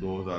2,000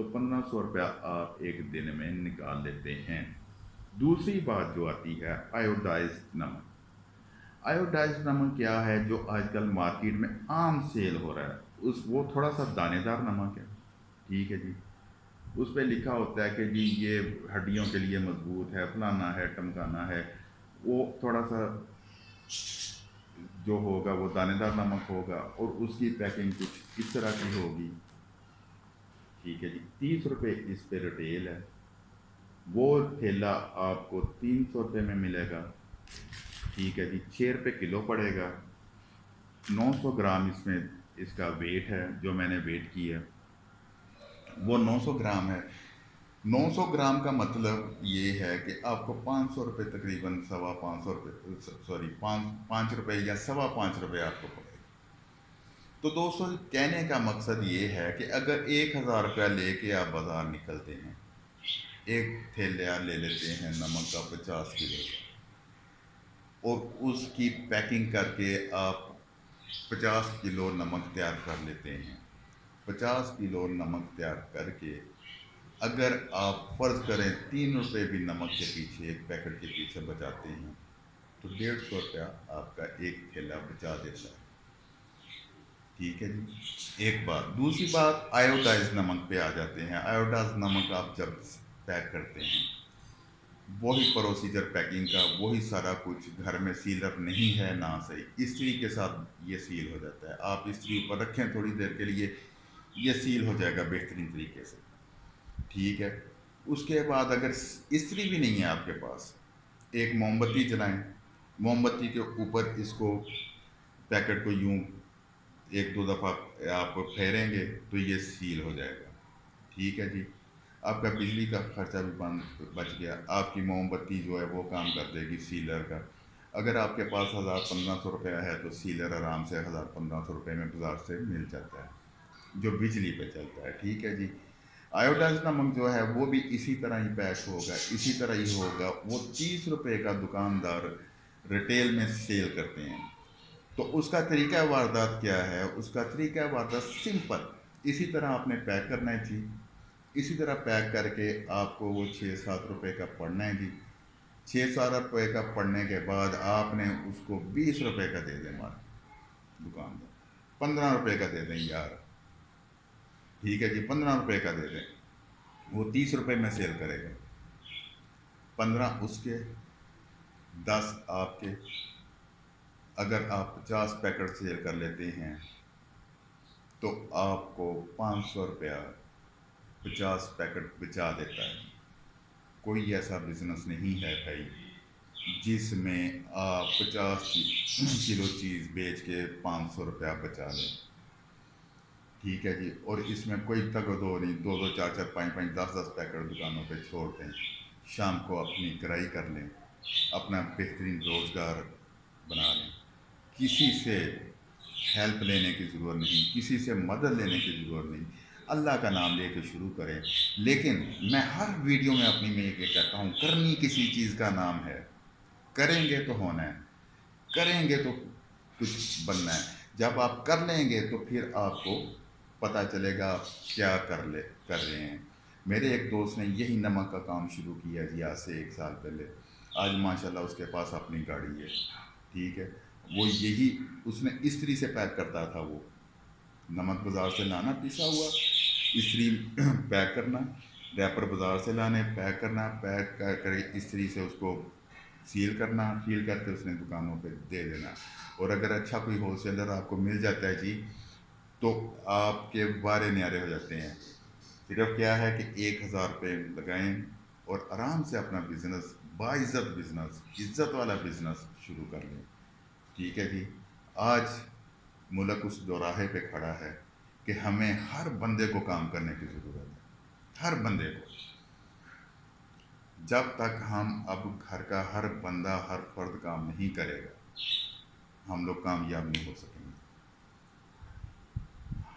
تو 1500 روپیہ آپ ایک دن میں نکال لیتے ہیں۔ دوسری بات جو آتی ہے آیوڈائزڈ نمک۔ آیوڈائزڈ نمک کیا ہے جو آج کل مارکیٹ میں عام سیل ہو رہا ہے، وہ تھوڑا سا دانے دار نمک ہے، ٹھیک ہے جی۔ اس پہ لکھا ہوتا ہے کہ جی یہ ہڈیوں کے لیے مضبوط ہے، فلانا ہے، ٹمکانا ہے، وہ تھوڑا سا جو ہوگا وہ دانے دار نمک ہوگا اور اس کی پیکنگ کچھ اس طرح کی ہوگی، ٹھیک ہے جی۔ 30 روپے اس پہ ریٹیل ہے، وہ تھیلا آپ کو 300 روپے میں ملے گا، ٹھیک ہے جی۔ 6 روپے کلو پڑے گا، 900 گرام اس میں اس کا ویٹ ہے، جو میں نے ویٹ کی ہے وہ 900 گرام ہے۔ 900 گرام کا مطلب یہ ہے کہ آپ کو 500 روپے تقریباً، 550 روپے، سوری 5 روپے یا 5.25 روپے آپ کو پڑے گا۔ تو دوستو کہنے کا مقصد یہ ہے کہ اگر 1000 روپیہ لے کے آپ بازار نکلتے ہیں، ایک تھیلا لے لیتے ہیں نمک کا 50 کلو کا، اور اس کی پیکنگ کر کے آپ 50 کلو نمک تیار کر لیتے ہیں۔ 50 کلو نمک تیار کر کے اگر آپ فرض کریں 3 روپے بھی نمک کے پیچھے، ایک پیکٹ کے پیچھے بچاتے ہیں، تو 150 روپیہ آپ کا ایک تھیلا بچا دیتا ہے، ٹھیک ہے جی۔ ایک بات۔ دوسری بات آیوڈائز نمک پہ آ جاتے ہیں۔ آیوڈائز نمک آپ جب پیک کرتے ہیں، وہی پروسیجر پیکنگ کا، وہی سارا کچھ، گھر میں سیلر نہیں ہے نہ صحیح، استری کے ساتھ یہ سیل ہو جاتا ہے۔ آپ استری اوپر رکھیں تھوڑی دیر کے لیے، یہ سیل ہو جائے گا بہترین طریقے سے، ٹھیک ہے۔ اس کے بعد اگر استری بھی نہیں ہے آپ کے پاس، ایک موم بتی جلائیں، موم بتی کے اوپر اس کو، پیکٹ کو یوں 1-2 دفعہ آپ پھیریں گے تو یہ سیل ہو جائے گا، ٹھیک ہے جی۔ آپ کا بجلی کا خرچہ بھی بچ گیا، آپ کی موم بتی جو ہے وہ کام کر دے گی سیلر کا۔ اگر آپ کے پاس 1500 روپیہ ہے تو سیلر آرام سے 1500 روپے میں بازار سے مل جاتا ہے، جو بجلی پہ چلتا ہے، ٹھیک ہے جی۔ آیوڈائز نمک جو ہے وہ بھی اسی طرح ہی پیک ہوگا، اسی طرح ہی ہوگا۔ وہ 30 روپے کا دکاندار ریٹیل میں سیل کرتے ہیں۔ تو اس کا طریقہ واردات کیا ہے؟ اس کا طریقہ واردات سمپل، اسی طرح آپ نے پیک کرنا ہے جی، اسی طرح پیک کر کے آپ کو وہ 6-7 روپے کا پڑنا ہے جی۔ 6-7 روپے کا پڑنے کے بعد آپ نے اس کو 20 روپے کا دے دیں دکاندار، 15 روپے کا دے دیں یار، ٹھیک ہے جی، 15 روپے کا دے دیں، وہ 30 روپے میں سیل کرے گا، 15 اس کے، 10 آپ کے۔ اگر آپ 50 پیکٹ سیل کر لیتے ہیں تو آپ کو 500 روپیہ 50 پیکٹ بچا دیتا ہے۔ کوئی ایسا بزنس نہیں ہے بھائی جس میں آپ 50 کلو چیز بیچ کے 500 روپیہ بچا لیں، ٹھیک ہے جی۔ اور اس میں کوئی تگ و دو نہیں، 2-2 4-4 5-5 10-10 پیکٹ دکانوں پہ چھوڑ دیں، شام کو اپنی کرائی کر لیں، اپنا بہترین روزگار بنا لیں، کسی سے ہیلپ لینے کی ضرورت نہیں، کسی سے مدد لینے کی ضرورت نہیں، اللہ کا نام لے کے شروع کریں۔ لیکن میں ہر ویڈیو میں اپنی میں یہ کہتا ہوں، کرنی کسی چیز کا نام ہے، کریں گے تو ہونا ہے، کریں گے تو کچھ بننا ہے۔ جب آپ کر لیں گے تو پھر آپ کو پتہ چلے گا آپ کیا کر رہے ہیں۔ میرے ایک دوست نے یہی نمک کا کام شروع کیا جی، آج سے 1 سال پہلے، آج ماشاءاللہ اس کے پاس اپنی گاڑی ہے، ٹھیک ہے۔ وہ یہی اس نے استری سے پیک کرتا تھا، وہ نمک بازار سے لانا پیسا ہوا، استری پیک کرنا، ریپر بازار سے لانے، پیک کرنا، پیک کر استری سے اس کو سیل کرنا، سیل کر کے اس نے دکانوں پہ دے دینا۔ اور اگر اچھا کوئی ہول سیلر آپ کو مل جاتا ہے جی تو آپ کے بارے نیارے ہو جاتے ہیں۔ صرف کیا ہے کہ 1000 روپے لگائیں اور آرام سے اپنا بزنس، باعزت بزنس، عزت والا بزنس شروع کر لیں، ٹھیک ہے جی۔ آج ملک اس دوراہے پہ کھڑا ہے کہ ہمیں ہر بندے کو کام کرنے کی ضرورت ہے، ہر بندے کو۔ جب تک ہم اب گھر کا ہر بندہ، ہر فرد کام نہیں کرے گا، ہم لوگ کامیاب نہیں ہو سکیں گے۔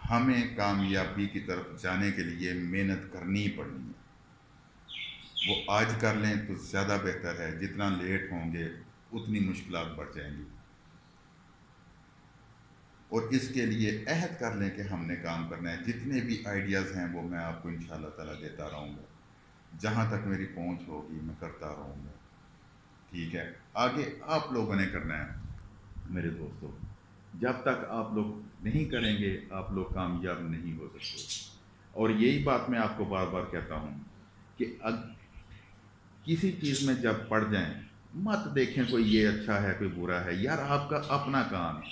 ہمیں کامیابی کی طرف جانے کے لیے محنت کرنی پڑنی ہے، وہ آج کر لیں تو زیادہ بہتر ہے، جتنا لیٹ ہوں گے اتنی مشکلات بڑھ جائیں گی۔ اور اس کے لیے عہد کر لیں کہ ہم نے کام کرنا ہے. جتنے بھی آئیڈیاز ہیں وہ میں آپ کو انشاءاللہ تعالیٰ دیتا رہوں گا. جہاں تک میری پہنچ ہوگی میں کرتا رہوں گا. ٹھیک ہے. آگے آپ لوگوں نے کرنا ہے میرے دوستوں. جب تک آپ لوگ نہیں کریں گے آپ لوگ کامیاب نہیں ہو سکتے. اور یہی بات میں آپ کو بار بار کہتا ہوں کہ کسی چیز میں جب پڑ جائیں مت دیکھیں کوئی یہ اچھا ہے کوئی برا ہے. یار آپ کا اپنا کام ہے.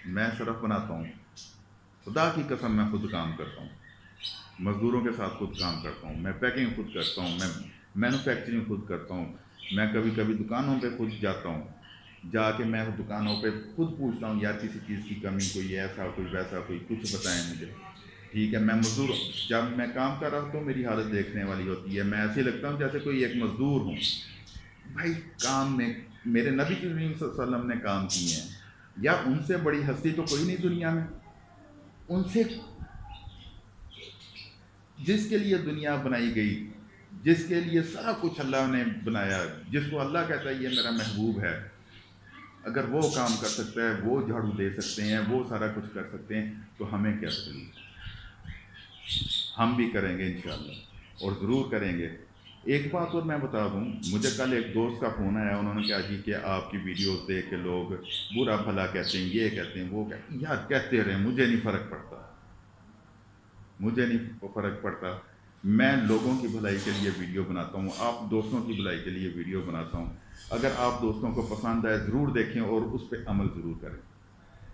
میں صرف بناتا ہوں. خدا کی قسم میں خود کام کرتا ہوں. مزدوروں کے ساتھ خود کام کرتا ہوں. میں پیکنگ خود کرتا ہوں. میں مینوفیکچرنگ خود کرتا ہوں. میں کبھی کبھی دکانوں پہ خود جاتا ہوں. جا کے میں دکانوں پہ خود پوچھتا ہوں یار کسی چیز کی کمی کوئی ایسا کوئی ویسا کوئی کچھ بتائیں مجھے. ٹھیک ہے. میں مزدور جب میں کام کر رہا ہوں تو میری حالت دیکھنے والی ہوتی ہے. میں ایسے لگتا ہوں جیسے کوئی ایک مزدور ہوں. بھائی کام میں میرے نبی کریم صلی اللہ علیہ وسلم نے کام کیے ہیں. یا ان سے بڑی ہستی تو کوئی نہیں دنیا میں. ان سے جس کے لیے دنیا بنائی گئی, جس کے لیے سارا کچھ اللہ نے بنایا, جس کو اللہ کہتا ہے یہ میرا محبوب ہے, اگر وہ کام کر سکتا ہے, وہ جھاڑو دے سکتے ہیں, وہ سارا کچھ کر سکتے ہیں, تو ہمیں کیا تکلیف. ہم بھی کریں گے انشاءاللہ اور ضرور کریں گے. ایک بات اور میں بتا دوں, مجھے کل ایک دوست کا فون آیا. انہوں نے کہا جی کہ آپ کی ویڈیوز دیکھ کے لوگ برا بھلا کہتے ہیں, یہ کہتے ہیں, وہ کہتے ہیں. یار کہتے رہے, مجھے نہیں فرق پڑتا. مجھے نہیں فرق پڑتا. میں لوگوں کی بھلائی کے لیے ویڈیو بناتا ہوں. آپ دوستوں کی بھلائی کے لیے ویڈیو بناتا ہوں. اگر آپ دوستوں کو پسند آئے ضرور دیکھیں اور اس پہ عمل ضرور کریں.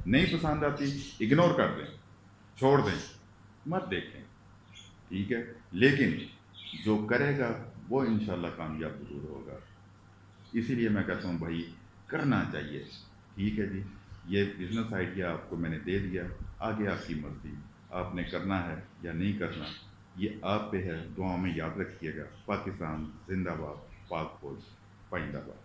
نہیں پسند آتی اگنور کر دیں, چھوڑ دیں, مت دیکھیں. ٹھیک ہے. لیکن جو کرے گا وہ انشاءاللہ کامیاب ضرور ہوگا. اسی لیے میں کہتا ہوں بھائی کرنا چاہیے. ٹھیک ہے جی. یہ بزنس آئیڈیا آپ کو میں نے دے دیا. آگے آپ کی مرضی, آپ نے کرنا ہے یا نہیں کرنا یہ آپ پہ ہے. دعاؤں میں یاد رکھیے گا. پاکستان زندہ باد. پاک فوج پائندہ باد.